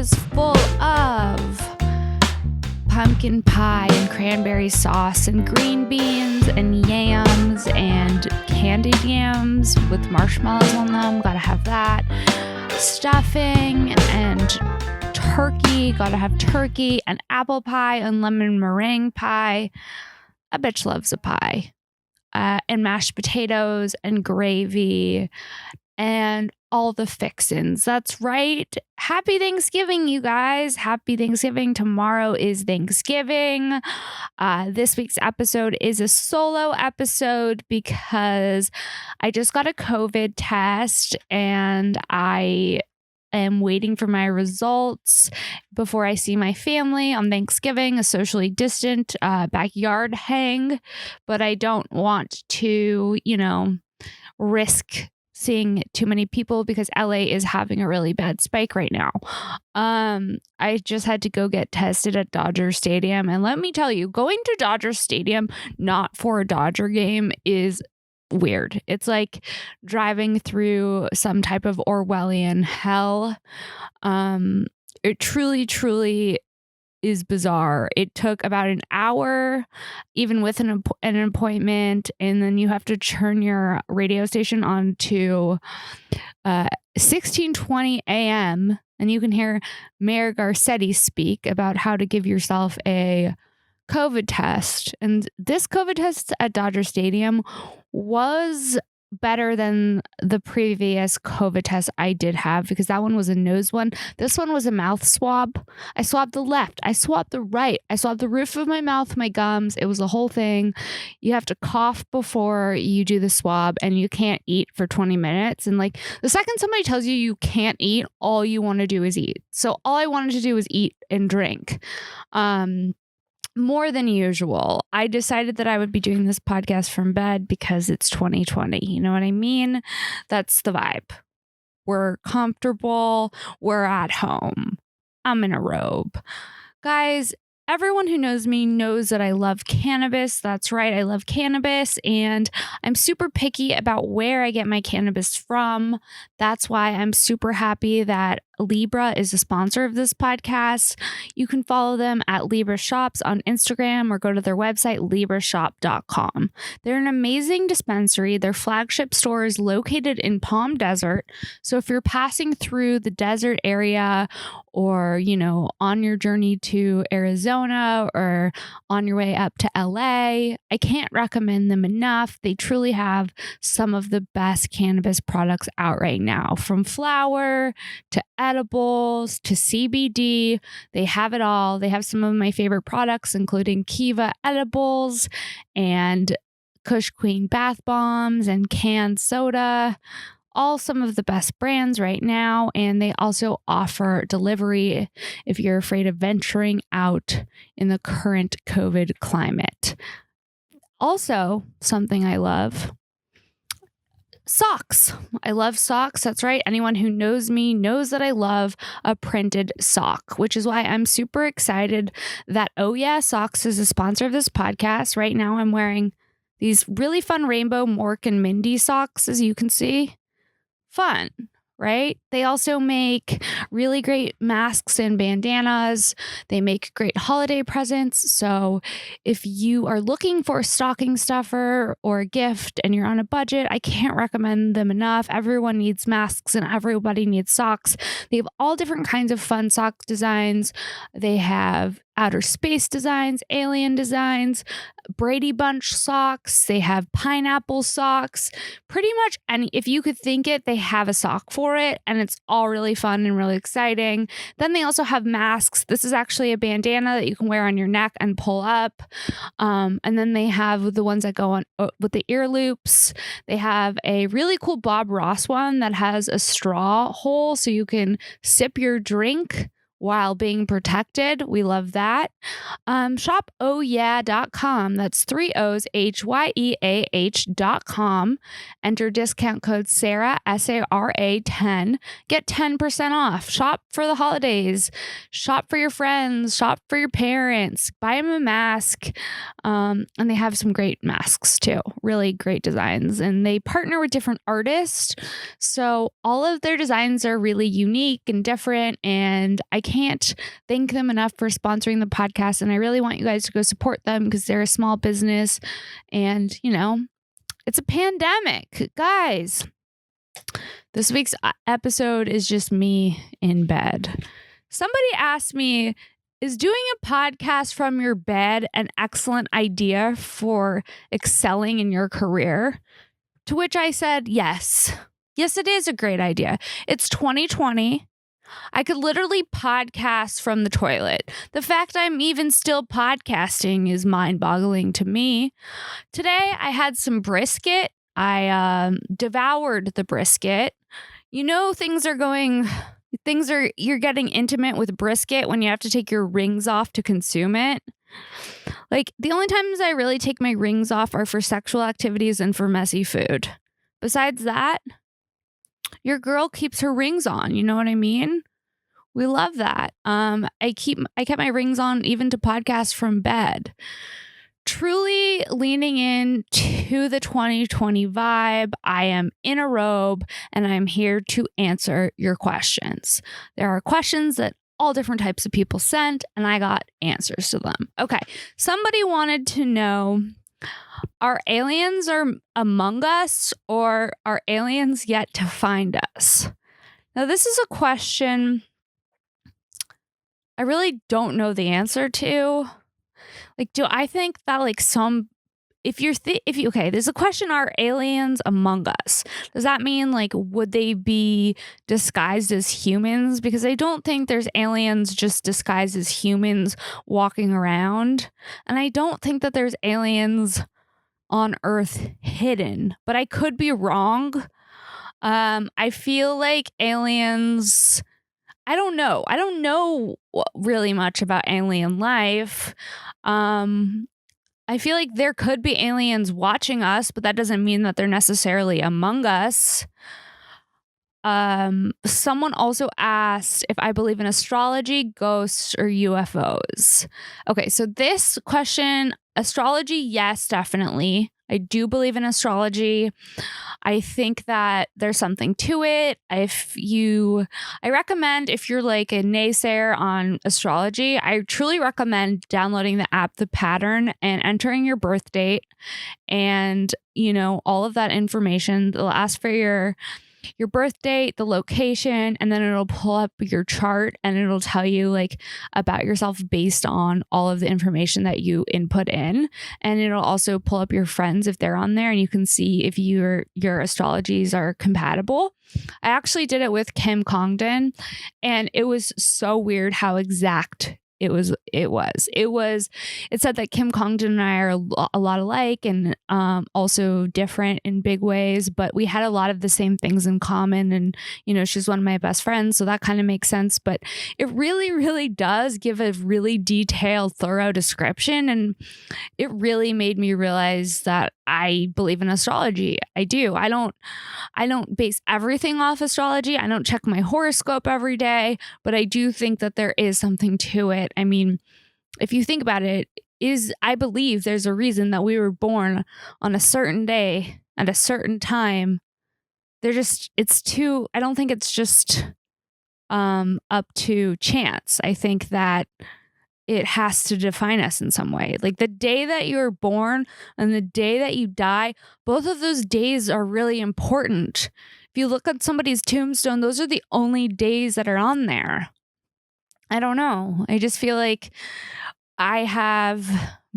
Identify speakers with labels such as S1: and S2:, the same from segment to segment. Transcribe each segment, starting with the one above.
S1: is full of pumpkin pie and cranberry sauce and green beans and yams and candied yams with marshmallows on them. Gotta have that. Stuffing and turkey. Gotta have turkey and apple pie and lemon meringue pie. A bitch loves a pie. And mashed potatoes and gravy and all the fixins. That's right. Happy Thanksgiving, you guys. Happy Thanksgiving. Tomorrow is Thanksgiving. This week's episode is a solo episode because I just got a COVID test and I am waiting for my results before I see my family on Thanksgiving, a socially distant backyard hang. But I don't want to, risk seeing too many people because LA is having a really bad spike right now. I just had to go get tested at Dodger Stadium. And let me tell you, going to Dodger Stadium, not for a Dodger game, is weird. It's like driving through some type of Orwellian hell. It truly is bizarre. It took about an hour, even with an appointment, and then you have to turn your radio station on to 1620 AM, and you can hear Mayor Garcetti speak about how to give yourself a COVID test. And this COVID test at Dodger Stadium was better than the previous COVID test I did have because that one was a nose one. This one was a mouth swab. I swabbed the left. I swabbed the right. I swabbed the roof of my mouth, my gums. It was a whole thing. You have to cough before you do the swab and you can't eat for 20 minutes. And like the second somebody tells you you can't eat, all you want to do is eat. So all I wanted to do was eat and drink. More than usual. I decided that I would be doing this podcast from bed because it's 2020. You know what I mean? That's the vibe. We're comfortable. We're at home. I'm in a robe. Guys, everyone who knows me knows that I love cannabis. That's right. I love cannabis and I'm super picky about where I get my cannabis from. That's why I'm super happy that Libra is a sponsor of this podcast. You can follow them at Libra Shops on Instagram or go to their website, librashop.com. They're an amazing dispensary. Their flagship store is located in Palm Desert. So if you're passing through the desert area or, on your journey to Arizona or on your way up to LA, I can't recommend them enough. They truly have some of the best cannabis products out right now, from flower to edibles to CBD. They have it all. They have some of my favorite products, including Kiva edibles and Kush Queen bath bombs and canned soda. All some of the best brands right now. And they also offer delivery if you're afraid of venturing out in the current COVID climate. Also, something I love, socks. I love socks. That's right. Anyone who knows me knows that I love a printed sock, which is why I'm super excited that Oh Yeah Socks is a sponsor of this podcast. Right now I'm wearing these really fun rainbow Mork and Mindy socks, as you can see. Fun, right? They also make really great masks and bandanas. They make great holiday presents. So if you are looking for a stocking stuffer or a gift and you're on a budget, I can't recommend them enough. Everyone needs masks and everybody needs socks. They have all different kinds of fun sock designs. They have outer space designs, alien designs, Brady Bunch socks. They have pineapple socks. Pretty much any, if you could think it, they have a sock for it, and it's all really fun and really exciting. Then they also have masks. This is actually a bandana that you can wear on your neck and pull up. And then they have the ones that go on with the ear loops. They have a really cool Bob Ross one that has a straw hole so you can sip your drink while being protected. We love that. Shop ohyeah.com. That's 3 O's, HYEAH.com. Enter discount code Sara, SARA 10. Get 10% off. Shop for the holidays. Shop for your friends. Shop for your parents. Buy them a mask. And they have some great masks too. Really great designs. And they partner with different artists. So all of their designs are really unique and different. And I can't thank them enough for sponsoring the podcast. And I really want you guys to go support them because they're a small business and, it's a pandemic. Guys, this week's episode is just me in bed. Somebody asked me, is doing a podcast from your bed an excellent idea for excelling in your career? To which I said, yes. Yes, it is a great idea. It's 2020. I could literally podcast from the toilet. The fact I'm even still podcasting is mind-boggling to me. Today, I had some brisket. I devoured the brisket. You're getting intimate with brisket when you have to take your rings off to consume it. Like, the only times I really take my rings off are for sexual activities and for messy food. Besides that, your girl keeps her rings on. You know what I mean? We love that. I kept my rings on even to podcast from bed. Truly leaning in to the 2020 vibe. I am in a robe and I'm here to answer your questions. There are questions that all different types of people sent and I got answers to them. Okay. Somebody wanted to know, are aliens among us or are aliens yet to find us? Now, this is a question I really don't know the answer to. Like, do I think that okay, there's a question, are aliens among us? Does that mean would they be disguised as humans? Because I don't think there's aliens just disguised as humans walking around. And I don't think that there's aliens on Earth hidden, but I could be wrong. I feel like aliens, I don't know. I don't know really much about alien life. I feel like there could be aliens watching us, but that doesn't mean that they're necessarily among us. Someone also asked if I believe in astrology, ghosts, or UFOs. Okay, so this question, astrology, yes, definitely. I do believe in astrology. I think that there's something to it. I recommend, if you're like a naysayer on astrology, I truly recommend downloading the app The Pattern and entering your birth date and, all of that information. They'll ask for your birth date, the location, and then it'll pull up your chart and it'll tell you about yourself based on all of the information that you input in. And it'll also pull up your friends if they're on there and you can see if your astrologies are compatible. I actually did it with Kim Congdon and it was so weird how exact it said that Kim Congdon and I are a lot alike and also different in big ways, but we had a lot of the same things in common. And, she's one of my best friends. So that kind of makes sense. But it really, really does give a really detailed, thorough description. And it really made me realize that I believe in astrology. I do. I don't base everything off astrology. I don't check my horoscope every day, but I do think that there is something to it. I mean, if you think about it, I believe there's a reason that we were born on a certain day at a certain time. I don't think it's just up to chance. I think that it has to define us in some way. Like the day that you're born and the day that you die, both of those days are really important. If you look at somebody's tombstone, those are the only days that are on there. I don't know. I just feel like I have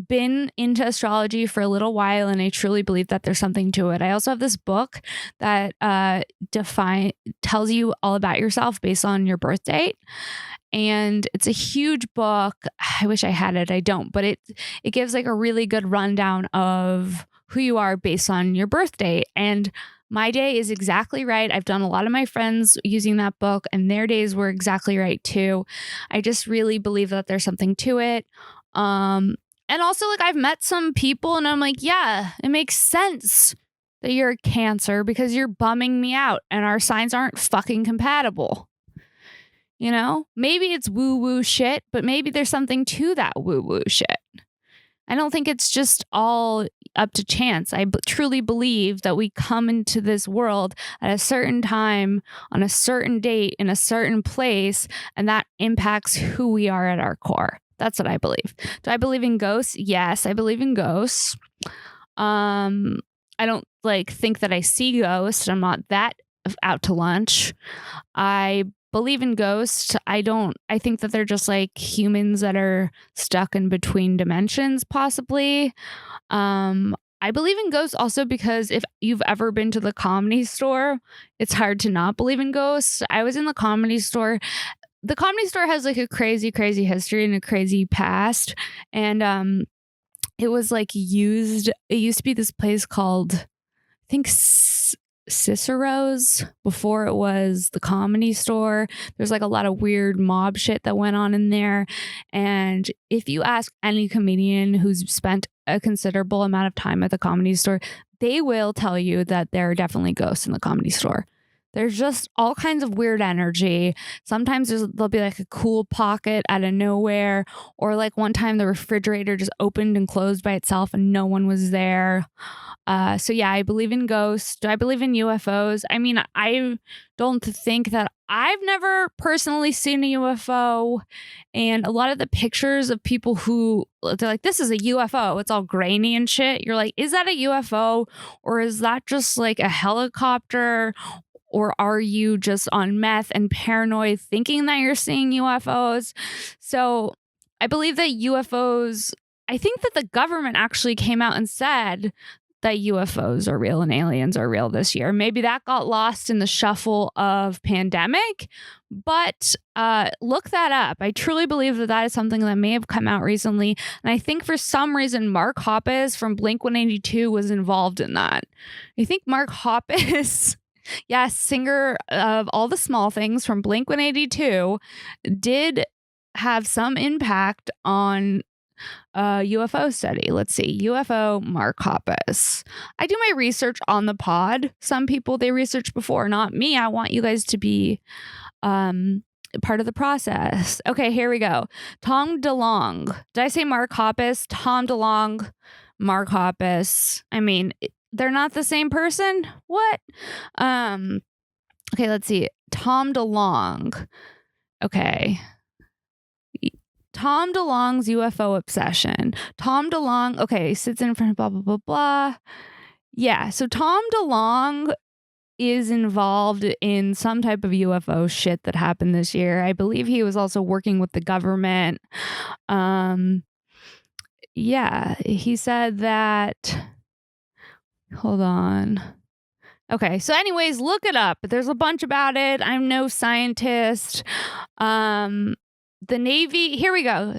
S1: been into astrology for a little while and I truly believe that there's something to it. I also have this book that tells you all about yourself based on your birth date. And it's a huge book. I wish I had it. I don't, but it gives a really good rundown of who you are based on your birth date. And my day is exactly right. I've done a lot of my friends using that book and their days were exactly right too. I just really believe that there's something to it. And also I've met some people and I'm yeah, it makes sense that you're a Cancer because you're bumming me out and our signs aren't fucking compatible. Maybe it's woo-woo shit, but maybe there's something to that woo-woo shit. I don't think it's just all up to chance. I truly believe that we come into this world at a certain time, on a certain date, in a certain place, and that impacts who we are at our core. That's what I believe. Do I believe in ghosts? Yes, I believe in ghosts. I don't think that I see ghosts. I'm not that out to lunch. I believe in ghosts. I think that they're just like humans that are stuck in between dimensions, possibly. I believe in ghosts also because if you've ever been to the Comedy Store, it's hard to not believe in ghosts. I was in the Comedy Store. The Comedy Store has like a crazy, crazy history and a crazy past. And it was like it used to be this place called, I think, Cicero's before it was the Comedy Store. There's like a lot of weird mob shit that went on in there. And if you ask any comedian who's spent a considerable amount of time at the Comedy Store, they will tell you that there are definitely ghosts in the Comedy Store. There's just all kinds of weird energy. Sometimes there'll be like a cool pocket out of nowhere, or like one time the refrigerator just opened and closed by itself and no one was there. So yeah, I believe in ghosts. Do I believe in UFOs? I mean, I don't think that I've never personally seen a UFO, and a lot of the pictures of people who they're like, this is a UFO, it's all grainy and shit. You're like, is that a UFO, or is that just like a helicopter? Or are you just on meth and paranoid thinking that you're seeing UFOs? So I believe that UFOs, I think that the government actually came out and said that UFOs are real and aliens are real this year. Maybe that got lost in the shuffle of pandemic, but look that up. I truly believe that is something that may have come out recently. And I think for some reason, Mark Hoppus from Blink-182 was involved in that. I think Mark Hoppus... Yes, singer of All the Small Things from Blink-182 did have some impact on a UFO study. Let's see. UFO Mark Hoppus. I do my research on the pod. Some people, they research before, not me. I want you guys to be part of the process. Okay, here we go. Tom DeLonge. Did I say Mark Hoppus? Tom DeLonge, Mark Hoppus. I mean... they're not the same person? What? Okay, let's see. Tom DeLonge. Okay. Tom DeLonge's UFO obsession. Tom DeLonge, okay, sits in front of blah, blah, blah, blah. Yeah, so Tom DeLonge is involved in some type of UFO shit that happened this year. I believe he was also working with the government. Yeah, he said that... Hold on. Okay, so anyways, look it up. There's a bunch about it. I'm no scientist. The Navy, here we go.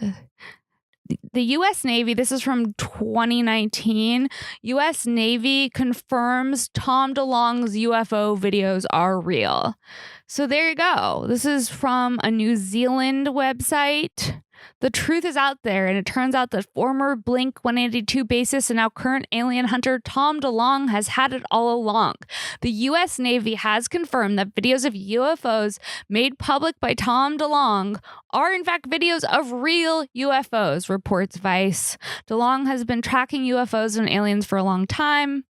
S1: The U.S. Navy, this is from 2019. U.S. Navy confirms Tom DeLonge's UFO videos are real. So there you go. This is from a New Zealand website. The truth is out there, and it turns out that former Blink-182 bassist and now current alien hunter Tom DeLonge has had it all along. The U.S. Navy has confirmed that videos of UFOs made public by Tom DeLonge are in fact videos of real UFOs, reports Vice. DeLonge has been tracking UFOs and aliens for a long time.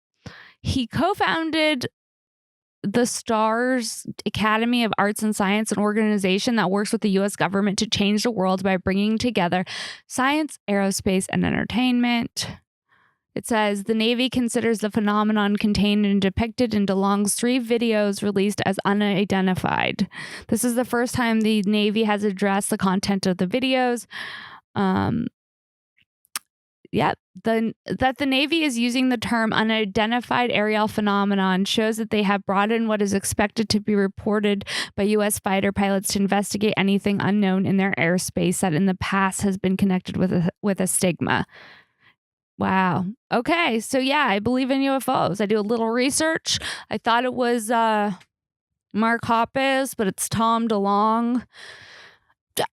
S1: He co-founded the STARS Academy of Arts and Science, an organization that works with the U.S. government to change the world by bringing together science, aerospace, and entertainment. It says the Navy considers the phenomenon contained and depicted in DeLonge's 3 videos released as unidentified. This is the first time the Navy has addressed the content of the videos. That the Navy is using the term unidentified aerial phenomenon shows that they have broadened what is expected to be reported by U.S. fighter pilots to investigate anything unknown in their airspace that in the past has been connected with a stigma. Wow. Okay. So yeah, I believe in UFOs. I do a little research. I thought it was Mark Hoppus, but it's Tom DeLonge.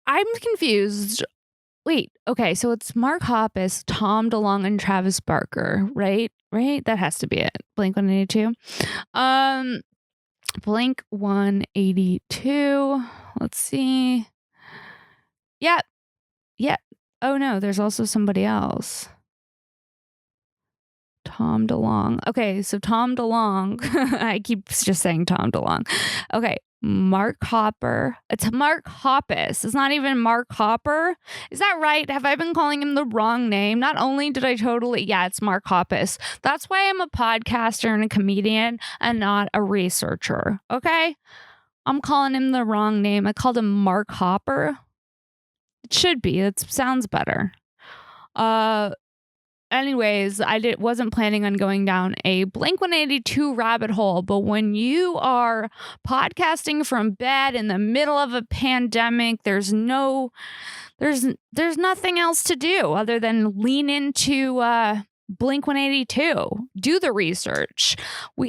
S1: I'm confused. Wait, okay, so it's Mark Hoppus, Tom DeLonge, and Travis Barker, right? Right? That has to be it. Blink-182. Blink-182. Let's see. Yeah. Oh no, there's also somebody else. Tom DeLonge. Okay, so Tom DeLonge. I keep just saying Tom DeLonge. Okay, Mark Hopper. It's Mark Hoppus. It's not even Mark Hopper. Is that right? Have I been calling him the wrong name? Not only did I it's Mark Hoppus. That's why I'm a podcaster and a comedian and not a researcher. Okay? I'm calling him the wrong name. I called him Mark Hopper. It should be. It sounds better. Anyways, wasn't planning on going down a Blink-182 rabbit hole, but when you are podcasting from bed in the middle of a pandemic, there's nothing else to do other than lean into Blink-182. Do the research.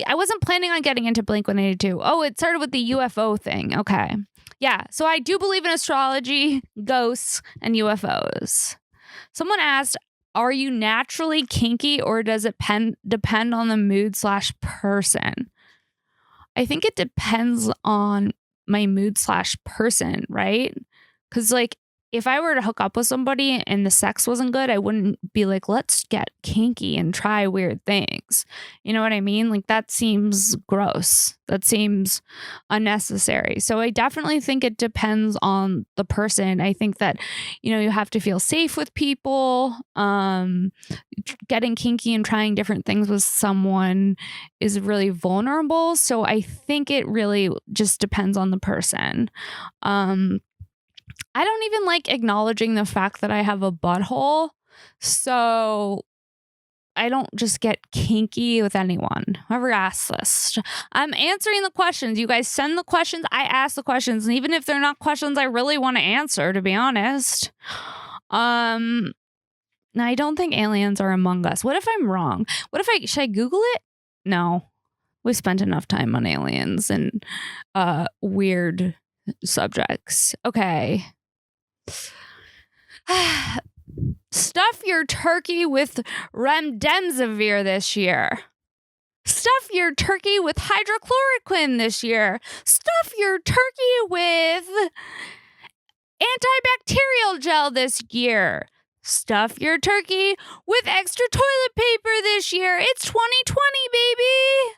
S1: I wasn't planning on getting into Blink-182. Oh, it started with the UFO thing. Okay. Yeah, so I do believe in astrology, ghosts, and UFOs. Someone asked, are you naturally kinky or does it depend on the mood/person? I think it depends on my mood/person, right? Because like if I were to hook up with somebody and the sex wasn't good, I wouldn't be like, let's get kinky and try weird things. You know what I mean? Like that seems gross. That seems unnecessary. So I definitely think it depends on the person. I think that, you have to feel safe with people. Getting kinky and trying different things with someone is really vulnerable. So I think it really just depends on the person. I don't even like acknowledging the fact that I have a butthole. So I don't just get kinky with anyone. Whoever asks this. I'm answering the questions. You guys send the questions. I ask the questions. And even if they're not questions I really want to answer, to be honest. Now, I don't think aliens are among us. What if I'm wrong? Should I Google it? No. We spent enough time on aliens and weird subjects. Okay. Stuff your turkey with remdesivir this year. Stuff your turkey with hydrochloroquine this year. Stuff your turkey with antibacterial gel this year. Stuff your turkey with extra toilet paper this year. It's 2020, baby.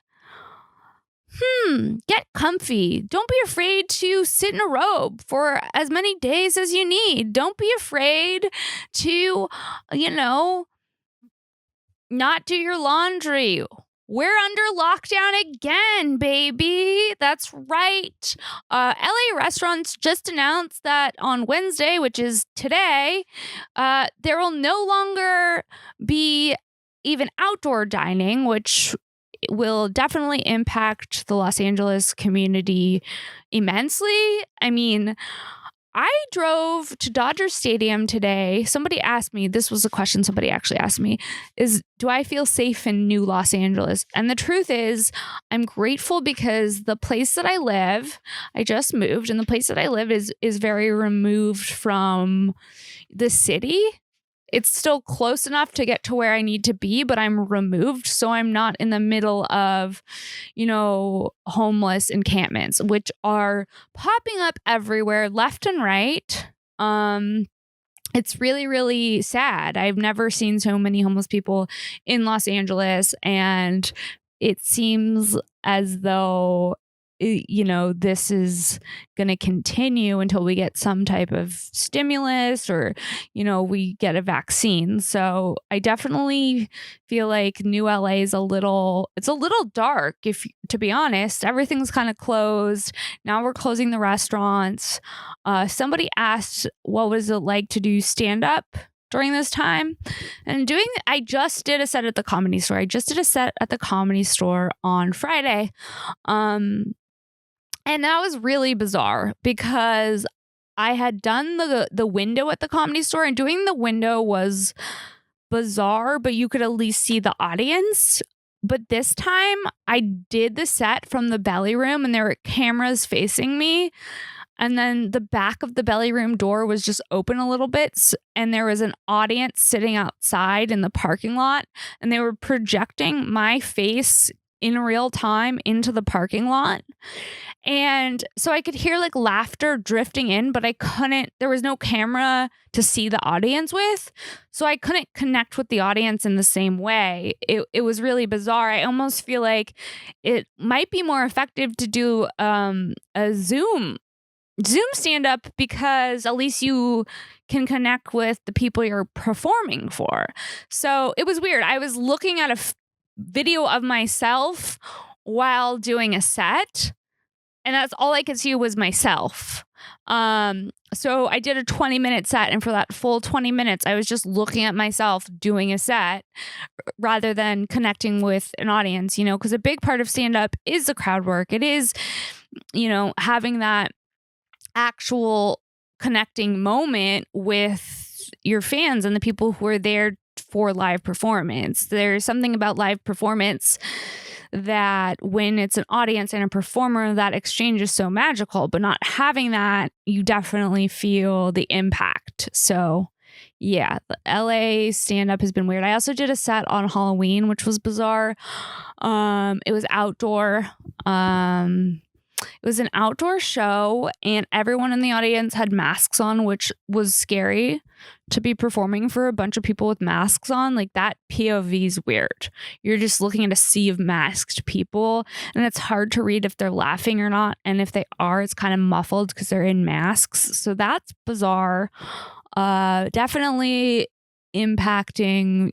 S1: Get comfy. Don't be afraid to sit in a robe for as many days as you need. Don't be afraid to, not do your laundry. We're under lockdown again, baby. That's right. LA restaurants just announced that on Wednesday, which is today, there will no longer be even outdoor dining, which will definitely impact the Los Angeles community immensely. I mean, I drove to Dodger Stadium today. Somebody asked me, this was a question somebody actually asked me, do I feel safe in New Los Angeles? And the truth is, I'm grateful because the place that I live, I just moved, and the place that I live is very removed from the city. It's still close enough to get to where I need to be, but I'm removed. So I'm not in the middle of, homeless encampments, which are popping up everywhere, left and right. It's really, really sad. I've never seen so many homeless people in Los Angeles. And it seems as though this is going to continue until we get some type of stimulus or, we get a vaccine. So I definitely feel like New LA is it's a little dark, to be honest. Everything's kind of closed. Now we're closing the restaurants. Somebody asked, what was it like to do stand-up during this time? And I just did a set at the Comedy Store. I just did a set at the Comedy Store on Friday. And that was really bizarre because I had done the window at the Comedy Store, and doing the window was bizarre, but you could at least see the audience. But this time I did the set from the belly room and there were cameras facing me. And then the back of the belly room door was just open a little bit. And there was an audience sitting outside in the parking lot, and they were projecting my face in real time into the parking lot. And so I could hear like laughter drifting in, but there was no camera to see the audience with. So I couldn't connect with the audience in the same way. It was really bizarre. I almost feel like it might be more effective to do a Zoom stand-up, because at least you can connect with the people you're performing for. So it was weird. I was looking at a video of myself while doing a set, and that's all I could see was myself. So I did a 20-minute set, and for that full 20 minutes, I was just looking at myself doing a set rather than connecting with an audience, because a big part of stand-up is the crowd work. It is, having that actual connecting moment with your fans and the people who are there for live performance. There's something about live performance that when it's an audience and a performer, that exchange is so magical, but not having that, you definitely feel the impact. So yeah, the LA stand-up has been weird. I also did a set on Halloween, which was bizarre. It was outdoor. It was an outdoor show, and everyone in the audience had masks on, which was scary to be performing for a bunch of people with masks on. Like, that POV is weird. You're just looking at a sea of masked people, and it's hard to read if they're laughing or not. And if they are, it's kind of muffled because they're in masks. So that's bizarre. Definitely impacting,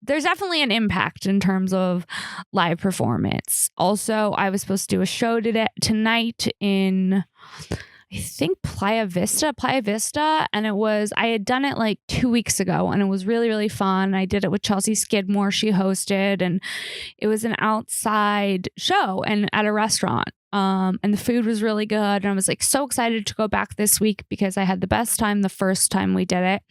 S1: there's definitely an impact in terms of live performance. Also, I was supposed to do a show tonight in, I think, Playa Vista, and I had done it like 2 weeks ago, and it was really, really fun. I did it with Chelsea Skidmore. She hosted, and it was an outside show and at a restaurant. And the food was really good. And I was like so excited to go back this week because I had the best time the first time we did it.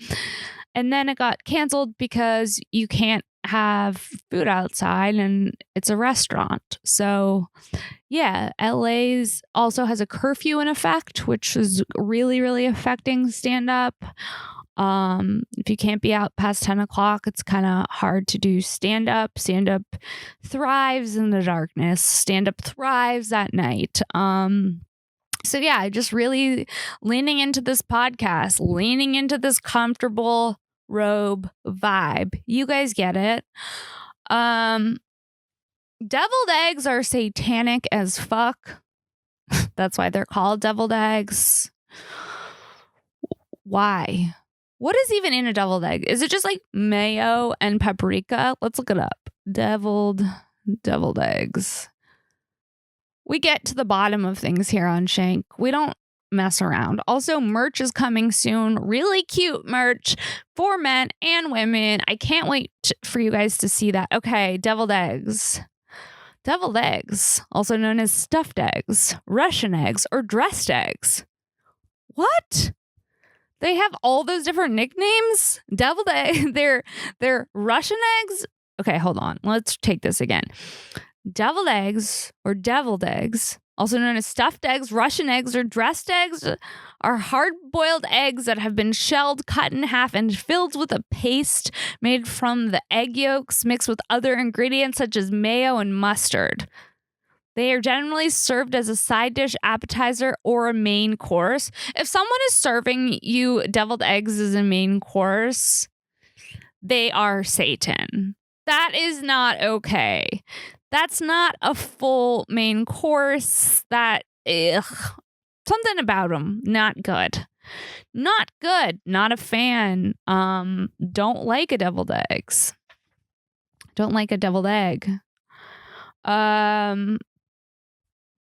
S1: And then it got canceled because you can't have food outside and it's a restaurant. So yeah, LA's also has a curfew in effect, which is really, really affecting stand-up. If you can't be out past 10 o'clock, it's kind of hard to do stand-up. Stand-up thrives in the darkness. Stand-up thrives at night. So yeah, just really leaning into this podcast, leaning into this comfortable robe vibe. You guys get it. Deviled eggs are satanic as fuck. That's why they're called deviled eggs. Why? What is even in a deviled egg? Is it just like mayo and paprika? Let's look it up. Deviled eggs. We get to the bottom of things here on Shenk. We don't mess around. Also, merch is coming soon. Really cute merch for men and women. I can't wait for you guys to see that. Okay, deviled eggs. Deviled eggs, also known as stuffed eggs, Russian eggs, or dressed eggs. What? They have all those different nicknames? Deviled egg. They're Russian eggs? Okay, hold on. Let's take this again. Deviled eggs, or deviled eggs, also known as stuffed eggs, Russian eggs, or dressed eggs, are hard-boiled eggs that have been shelled, cut in half, and filled with a paste made from the egg yolks mixed with other ingredients such as mayo and mustard. They are generally served as a side dish, appetizer, or a main course. If someone is serving you deviled eggs as a main course, they are Satan. That is not okay. That's not a full main course. Something about them, not good. Not good. Not a fan. Don't like a deviled eggs. Don't like a deviled egg.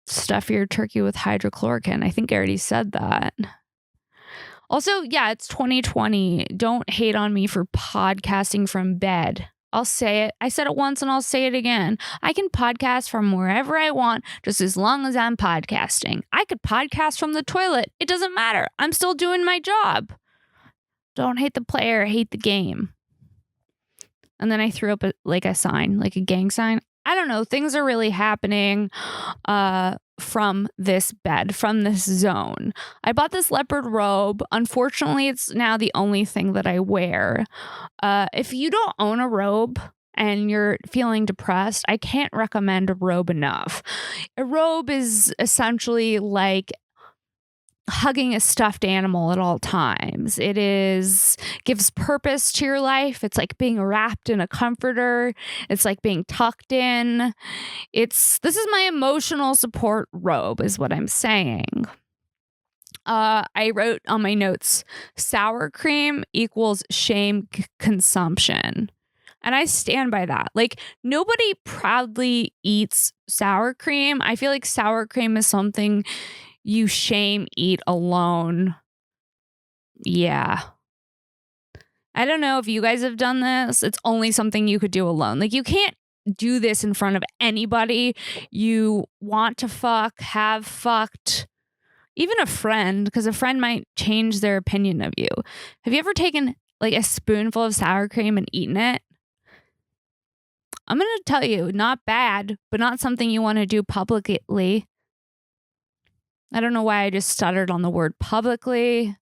S1: Stuff your turkey with hydrochloroquine. I think I already said that. Also, yeah, it's 2020. Don't hate on me for podcasting from bed. I'll say it. I said it once and I'll say it again. I can podcast from wherever I want, just as long as I'm podcasting. I could podcast from the toilet. It doesn't matter. I'm still doing my job. Don't hate the player, hate the game. And then I threw up a sign, like a gang sign. I don't know. Things are really happening from this bed, from this zone. I bought this leopard robe. Unfortunately, it's now the only thing that I wear. If you don't own a robe and you're feeling depressed, I can't recommend a robe enough. A robe is essentially like hugging a stuffed animal at all times. Gives purpose to your life. It's like being wrapped in a comforter. It's like being tucked in. This is my emotional support robe, is what I'm saying. I wrote on my notes, sour cream equals shame consumption. And I stand by that. Like, nobody proudly eats sour cream. I feel like sour cream is something you shame eat alone. Yeah. I don't know if you guys have done this. It's only something you could do alone. Like, you can't do this in front of anybody you want to fuck, have fucked, even a friend, because a friend might change their opinion of you. Have you ever taken like a spoonful of sour cream and eaten it? I'm going to tell you, not bad, but not something you want to do publicly. I don't know why I just stuttered on the word publicly.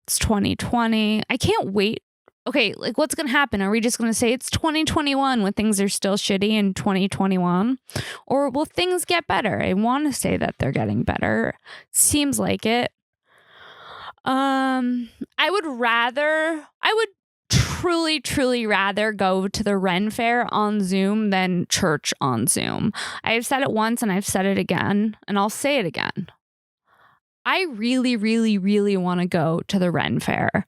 S1: It's 2020. I can't wait. Okay, like, what's going to happen? Are we just going to say it's 2021 when things are still shitty in 2021? Or will things get better? I want to say that they're getting better. Seems like it. I would truly rather go to the Ren Fair on Zoom than church on Zoom. I've said it once and I've said it again, and I'll say it again. I really want to go to the Ren Fair.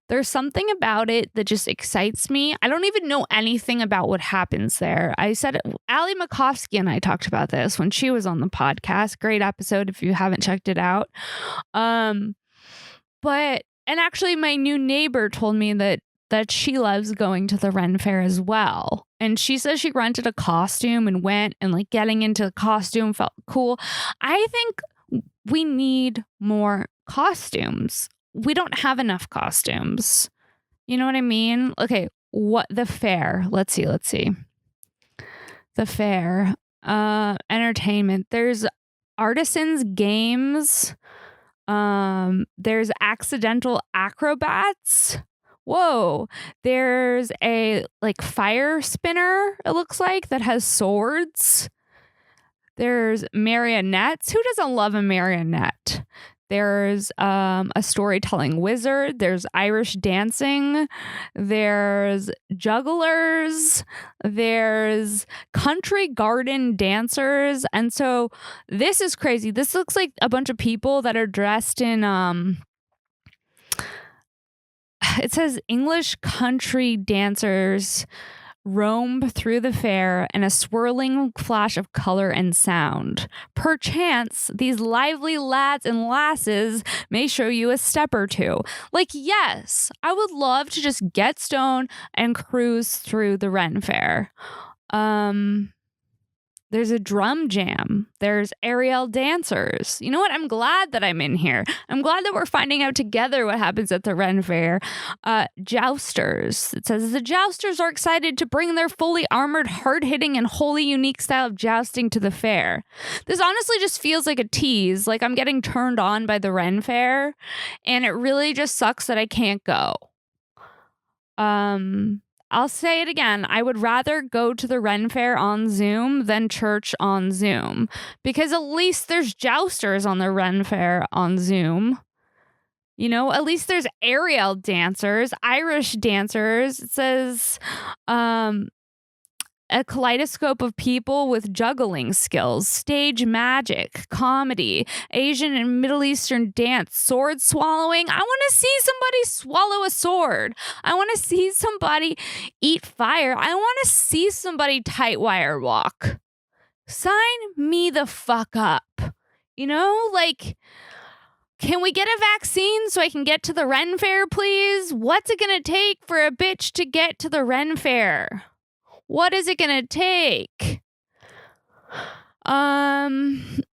S1: There's something about it that just excites me. I don't even know anything about what happens there. I said it, Ali Makovsky and I talked about this when she was on the podcast. Great episode if you haven't checked it out. And actually my new neighbor told me that she loves going to the Ren Fair as well. And she says she rented a costume and went, and like getting into the costume felt cool. I think we need more costumes. We don't have enough costumes. You know what I mean? Okay, the fair? Let's see. The fair. Entertainment. There's artisans games. There's accidental acrobats. Whoa, there's a like fire spinner, it looks like, that has swords. There's marionettes. Who doesn't love a marionette? There's a storytelling wizard. There's Irish dancing. There's jugglers. There's country garden dancers. And so this is crazy. This looks like a bunch of people that are dressed in it says English country dancers roam through the fair in a swirling flash of color and sound. Perchance, these lively lads and lasses may show you a step or two. Like, yes, I would love to just get stoned and cruise through the Ren Fair. There's a drum jam. There's aerial dancers. You know what? I'm glad that I'm in here. I'm glad that we're finding out together what happens at the Ren Fair. Jousters. It says the jousters are excited to bring their fully armored, hard-hitting, and wholly unique style of jousting to the fair. This honestly just feels like a tease. Like I'm getting turned on by the Ren Fair, and it really just sucks that I can't go. I'll say it again. I would rather go to the Ren Fair on Zoom than church on Zoom, because at least there's jousters on the Ren Fair on Zoom. You know, at least there's aerial dancers, Irish dancers. It says a kaleidoscope of people with juggling skills, stage magic, comedy, Asian and Middle Eastern dance, sword swallowing. I want to see somebody swallow a sword. I want to see somebody eat fire. I want to see somebody tight wire walk. Sign me the fuck up. You know, like, can we get a vaccine so I can get to the Ren Fair, please? What's it going to take for a bitch to get to the Ren Fair? What is it going to take?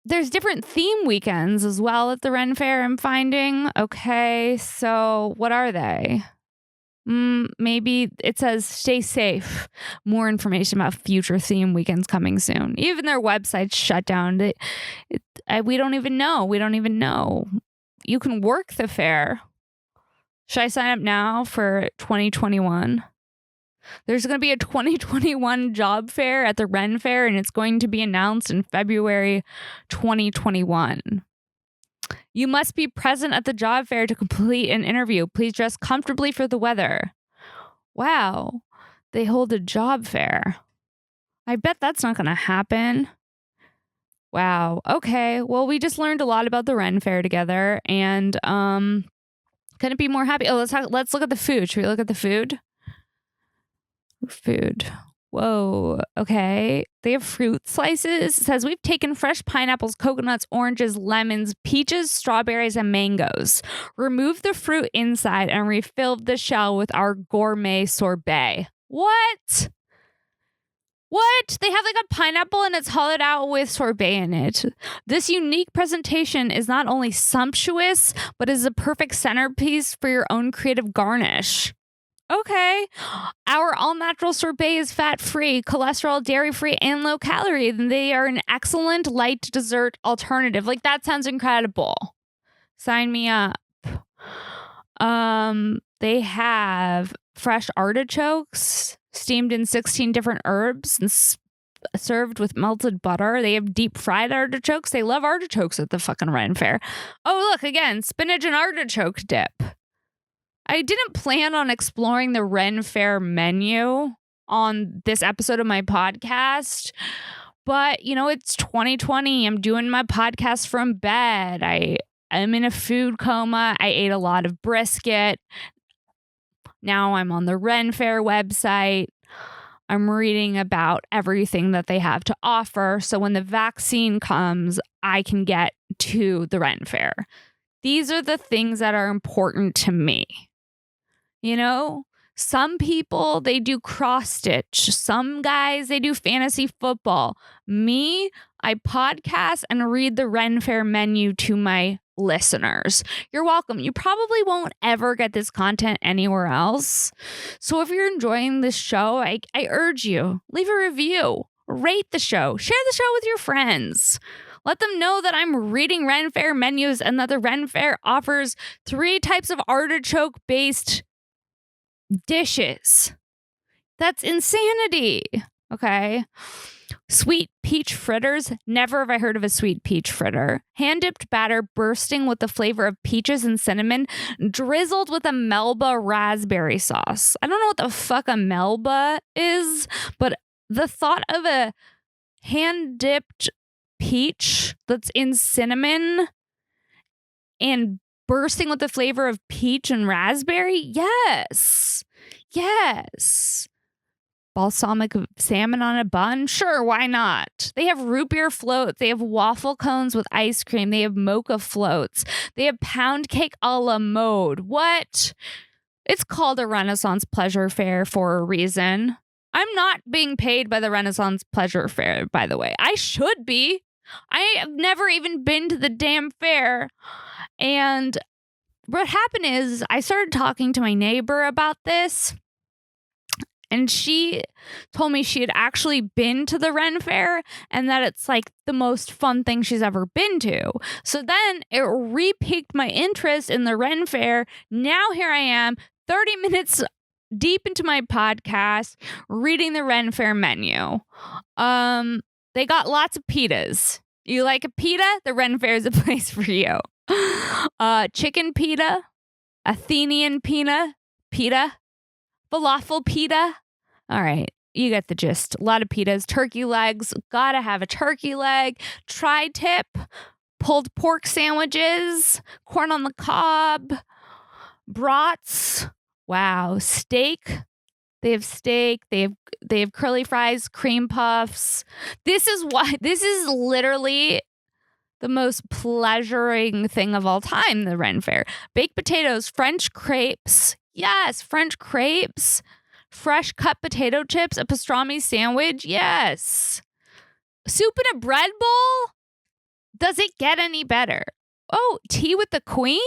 S1: There's different theme weekends as well at the Ren Fair, I'm finding. Okay, so what are they? Maybe it says stay safe. More information about future theme weekends coming soon. Even their website's shut down. We don't even know. You can work the fair. Should I sign up now for 2021? There's going to be a 2021 job fair at the Ren Fair, and it's going to be announced in February 2021. You must be present at the job fair to complete an interview. Please dress comfortably for the weather. Wow, they hold a job fair. I bet that's not going to happen. Wow. Okay. Well, we just learned a lot about the Ren Fair together, and couldn't be more happy. Oh, let's look at the food. Should we look at the food? Food. Whoa. Okay. They have fruit slices. It says we've taken fresh pineapples, coconuts, oranges, lemons, peaches, strawberries, and mangoes. Remove the fruit inside and refilled the shell with our gourmet sorbet. What? What? They have like a pineapple and it's hollowed out with sorbet in it. This unique presentation is not only sumptuous, but is a perfect centerpiece for your own creative garnish. Okay. Our all-natural sorbet is fat-free, cholesterol, dairy-free, and low-calorie. They are an excellent light dessert alternative. Like, that sounds incredible. Sign me up. They have fresh artichokes steamed in 16 different herbs and served with melted butter. They have deep fried artichokes. They love artichokes at the fucking Ren Fair. Oh, look, again, spinach and artichoke dip. I didn't plan on exploring the Ren Fair menu on this episode of my podcast, but, you know, it's 2020. I'm doing my podcast from bed. I'm in a food coma. I ate a lot of brisket. Now I'm on the Ren Fair website. I'm reading about everything that they have to offer. So when the vaccine comes, I can get to the Ren Fair. These are the things that are important to me. You know, some people, they do cross stitch. Some guys, they do fantasy football. Me, I podcast and read the Ren Fair menu to my listeners. You're welcome. You probably won't ever get this content anywhere else. So if you're enjoying this show, I urge you, leave a review, rate the show, share the show with your friends. Let them know that I'm reading Ren Fair menus and that the Ren Fair offers 3 types of artichoke-based dishes. That's insanity. Okay. Sweet peach fritters. Never have I heard of a sweet peach fritter. Hand-dipped batter bursting with the flavor of peaches and cinnamon, drizzled with a Melba raspberry sauce. I don't know what the fuck a Melba is, but the thought of a hand-dipped peach that's in cinnamon and bursting with the flavor of peach and raspberry? Yes. Yes. Balsamic salmon on a bun? Sure, why not? They have root beer floats. They have waffle cones with ice cream. They have mocha floats. They have pound cake a la mode. What? It's called a Renaissance Pleasure Fair for a reason. I'm not being paid by the Renaissance Pleasure Fair, by the way. I should be. I have never even been to the damn fair. And what happened is I started talking to my neighbor about this. And she told me she had actually been to the Ren Fair and that it's like the most fun thing she's ever been to. So then it re-piqued my interest in the Ren Fair. Now here I am, 30 minutes deep into my podcast, reading the Ren Fair menu. They got lots of pitas. You like a pita? The Ren Fair is a place for you. Chicken pita, Athenian pita, falafel pita. All right, you get the gist. A lot of pitas. Turkey legs. Gotta have a turkey leg. Tri-tip. Pulled pork sandwiches. Corn on the cob. Brats. Wow. Steak. They have steak. They have curly fries, cream puffs. This is literally the most pleasuring thing of all time, the Ren Fair. Baked potatoes, French crepes. Yes, French crepes. Fresh cut potato chips, a pastrami sandwich. Yes. Soup in a bread bowl? Does it get any better? Oh, tea with the queen?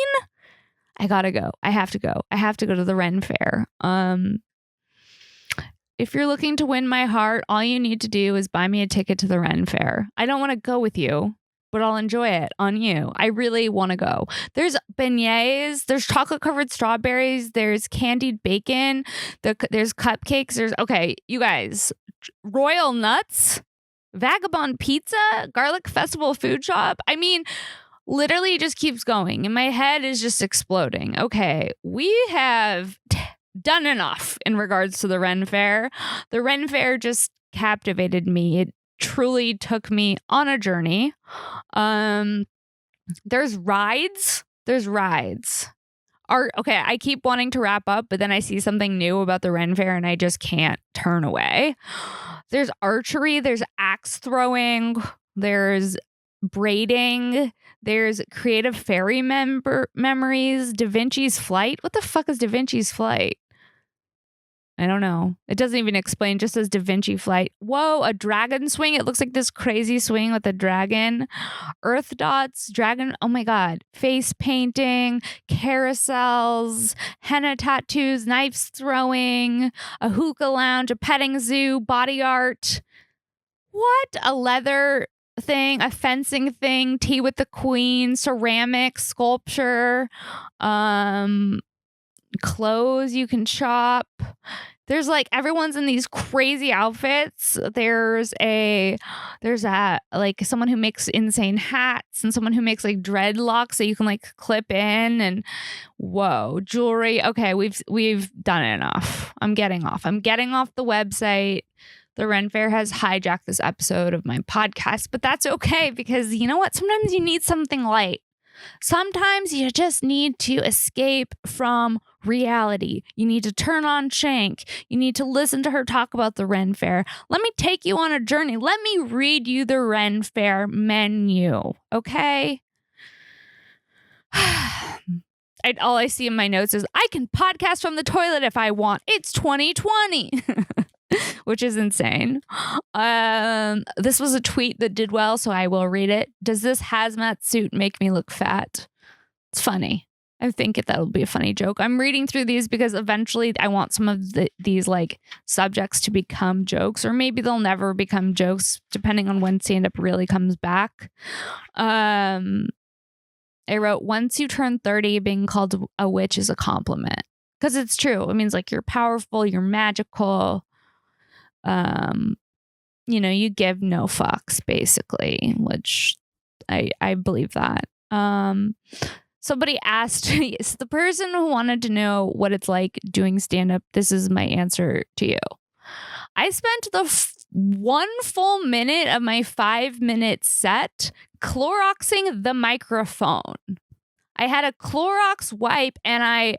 S1: I gotta go. I have to go. I have to go to the Ren Fair. If you're looking to win my heart, all you need to do is buy me a ticket to the Ren Fair. I don't want to go with you, but I'll enjoy it on you. I really want to go. There's beignets, there's chocolate covered strawberries, there's candied bacon, there's cupcakes, okay, you guys, royal nuts, vagabond pizza, garlic festival food shop. I mean, literally it just keeps going and my head is just exploding. Okay, we have done enough in regards to the Ren Faire. The Ren Faire just captivated me. It truly took me on a journey. There's rides. Okay, I keep wanting to wrap up, but then I see something new about the Ren Faire and I just can't turn away. There's archery, there's axe throwing, there's braiding, there's creative fairy memories, Da Vinci's Flight. What the fuck is Da Vinci's Flight? I don't know. It doesn't even explain, just says Da Vinci Flight. Whoa, a dragon swing. It looks like this crazy swing with a dragon. Earth dots, dragon. Oh my God. Face painting, carousels, henna tattoos, knives throwing, a hookah lounge, a petting zoo, body art. What? A leather thing, a fencing thing, tea with the queen, ceramic, sculpture, clothes you can shop. There's like everyone's in these crazy outfits. There's like someone who makes insane hats and someone who makes like dreadlocks that you can like clip in, and whoa, jewelry. Okay, we've done enough. I'm getting off the website. The Ren Faire has hijacked this episode of my podcast, but that's okay because you know what? Sometimes you need something light. Sometimes you just need to escape from reality. You need to turn on Shenk. You need to listen to her talk about the Ren Faire. Let me take you on a journey. Let me read you the Ren Faire menu, okay? All I see in my notes is I can podcast from the toilet if I want. It's 2020. Which is insane. This was a tweet that did well, so I will read it. Does this hazmat suit make me look fat? It's funny. I think that'll be a funny joke. I'm reading through these because eventually I want some of these like subjects to become jokes, or maybe they'll never become jokes, depending on when stand-up really comes back. I wrote, once you turn 30, being called a witch is a compliment. Because it's true. It means like you're powerful, you're magical. You give no fucks, basically, which I believe that. Somebody asked, yes, the person who wanted to know what it's like doing stand-up, this is my answer to you. I spent the 1 full minute of my 5-minute set Cloroxing the microphone. I had a Clorox wipe and I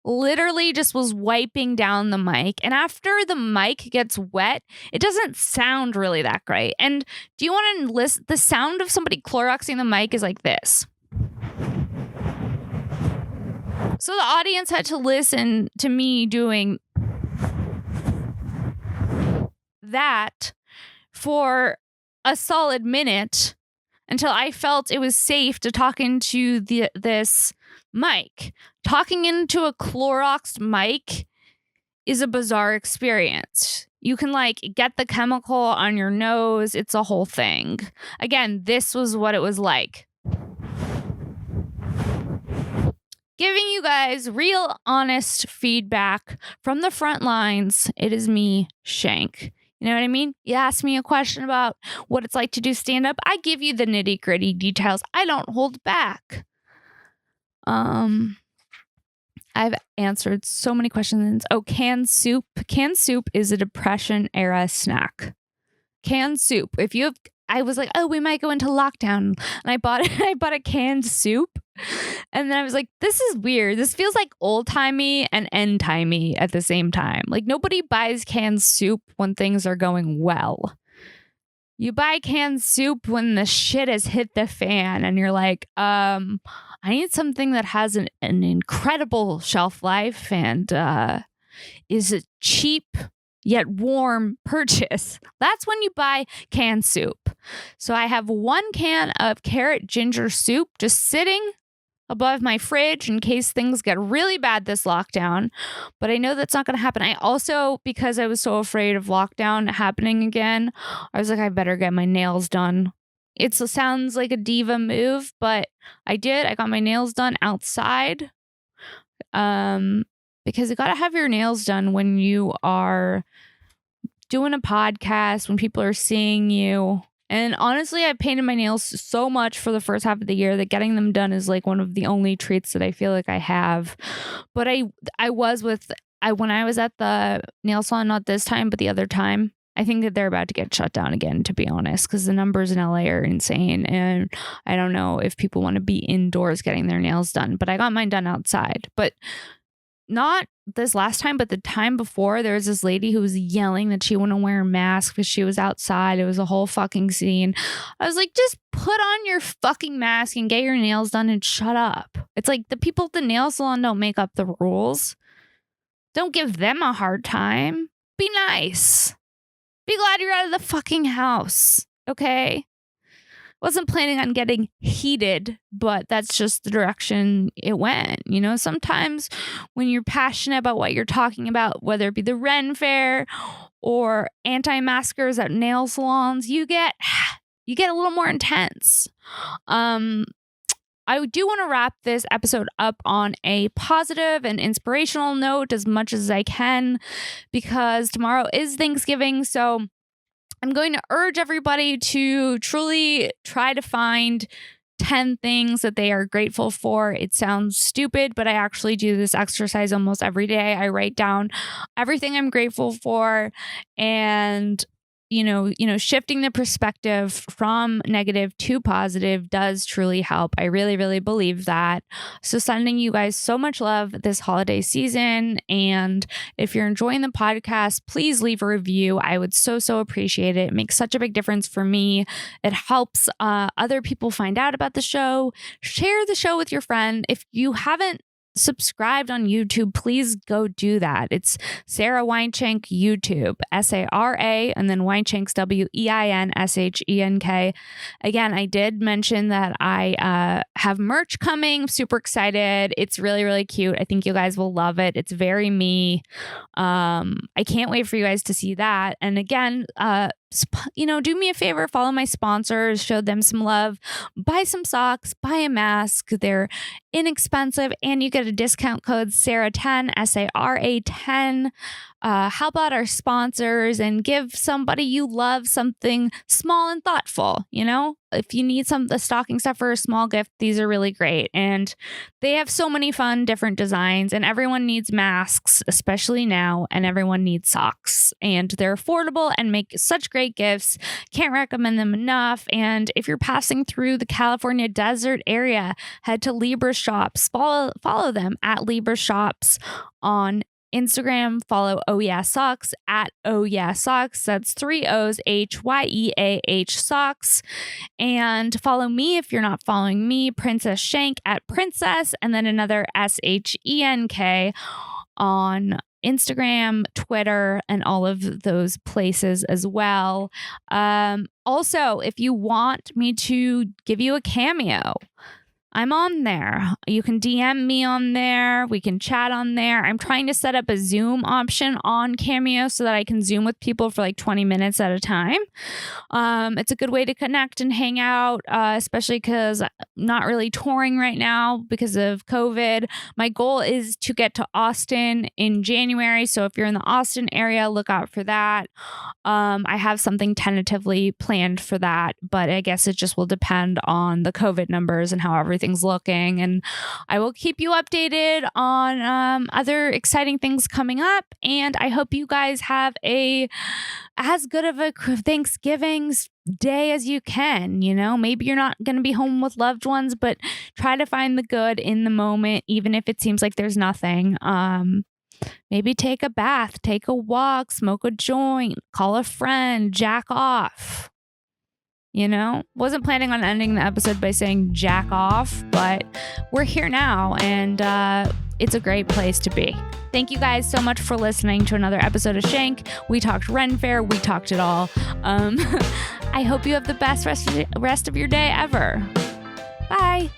S1: literally just was wiping down the mic. And after the mic gets wet, it doesn't sound really that great. And do you want to listen? The sound of somebody Cloroxing the mic is like this. So the audience had to listen to me doing that for a solid minute until I felt it was safe to talk into this mic. Talking into a Cloroxed mic is a bizarre experience. You can like get the chemical on your nose. It's a whole thing. Again, this was what it was like. Giving you guys real, honest feedback from the front lines. It is me, Shenk. You know what I mean? You ask me a question about what it's like to do stand-up. I give you the nitty-gritty details. I don't hold back. I've answered so many questions. Oh, canned soup. Canned soup is a Depression era snack. Canned soup. I was like, oh, we might go into lockdown. And I bought a canned soup. And then I was like, this is weird. This feels like old-timey and end-timey at the same time. Like nobody buys canned soup when things are going well. You buy canned soup when the shit has hit the fan and you're like, I need something that has an incredible shelf life and is a cheap yet warm purchase. That's when you buy canned soup. So I have 1 can of carrot ginger soup just sitting above my fridge in case things get really bad this lockdown. But I know that's not going to happen. I also, because I was so afraid of lockdown happening again, I was like, I better get my nails done It sounds like a diva move, but I did. I got my nails done outside. Because you got to have your nails done when you are doing a podcast, when people are seeing you. And honestly, I painted my nails so much for the first half of the year that getting them done is like one of the only treats that I feel like I have. But when I was at the nail salon, not this time, but the other time, I think that they're about to get shut down again, to be honest, because the numbers in LA are insane. And I don't know if people want to be indoors getting their nails done, but I got mine done outside. But not this last time, but the time before, there was this lady who was yelling that she wouldn't wear a mask because she was outside. It was a whole fucking scene. I was like, just put on your fucking mask and get your nails done and shut up. It's like the people at the nail salon don't make up the rules. Don't give them a hard time. Be nice. Be glad you're out of the fucking house. Okay? Wasn't planning on getting heated, but that's just the direction it went. You know, sometimes when you're passionate about what you're talking about, whether it be the Renaissance Faire or anti-maskers at nail salons, you get a little more intense. I do want to wrap this episode up on a positive and inspirational note as much as I can, because tomorrow is Thanksgiving. So I'm going to urge everybody to truly try to find 10 things that they are grateful for. It sounds stupid, but I actually do this exercise almost every day. I write down everything I'm grateful for, and shifting the perspective from negative to positive does truly help. I really, really believe that. So sending you guys so much love this holiday season. And if you're enjoying the podcast, please leave a review. I would so appreciate it. It makes such a big difference for me. It helps other people find out about the show. Share the show with your friend. If you haven't subscribed on YouTube, please go do that. It's Sara Weinshenk YouTube, Sara, and then Weinshenk's Weinshenk. Again, I did mention that I have merch coming. I'm super excited. It's really, really cute. I think you guys will love it. It's very me. I can't wait for you guys to see that. And again, do me a favor, follow my sponsors, show them some love, buy some socks, buy a mask. They're inexpensive, and you get a discount code SARA10, SARA10. Help out our sponsors and give somebody you love something small and thoughtful. If you need the stocking stuff for a small gift, these are really great. And they have so many fun, different designs, and everyone needs masks, especially now, and everyone needs socks. And they're affordable and make such great gifts. Can't recommend them enough. And if you're passing through the California desert area, head to Libra Shops. Follow them at Libra Shops on Instagram. Follow Oh Yeah Socks at Oh Yeah Socks. That's 3 O's, HYEAH Socks. And follow me if you're not following me, Princess Shenk at Princess, and then another SHENK on Instagram, Twitter, and all of those places as well. Also, if you want me to give you a cameo, I'm on there. You can DM me on there. We can chat on there. I'm trying to set up a Zoom option on Cameo so that I can Zoom with people for like 20 minutes at a time. It's a good way to connect and hang out, especially because I'm not really touring right now because of COVID. My goal is to get to Austin in January. So if you're in the Austin area, look out for that. I have something tentatively planned for that, but I guess it just will depend on the COVID numbers and how everything's looking, and I will keep you updated on other exciting things coming up. And I hope you guys have as good of a Thanksgiving day as you can. Maybe you're not going to be home with loved ones, but try to find the good in the moment, even if it seems like there's nothing. Maybe take a bath, take a walk, smoke a joint, call a friend, jack off. Wasn't planning on ending the episode by saying jack off, but we're here now, and it's a great place to be. Thank you guys so much for listening to another episode of Shenk. We talked Renaissance Faire. We talked it all. I hope you have the best rest of your day ever. Bye.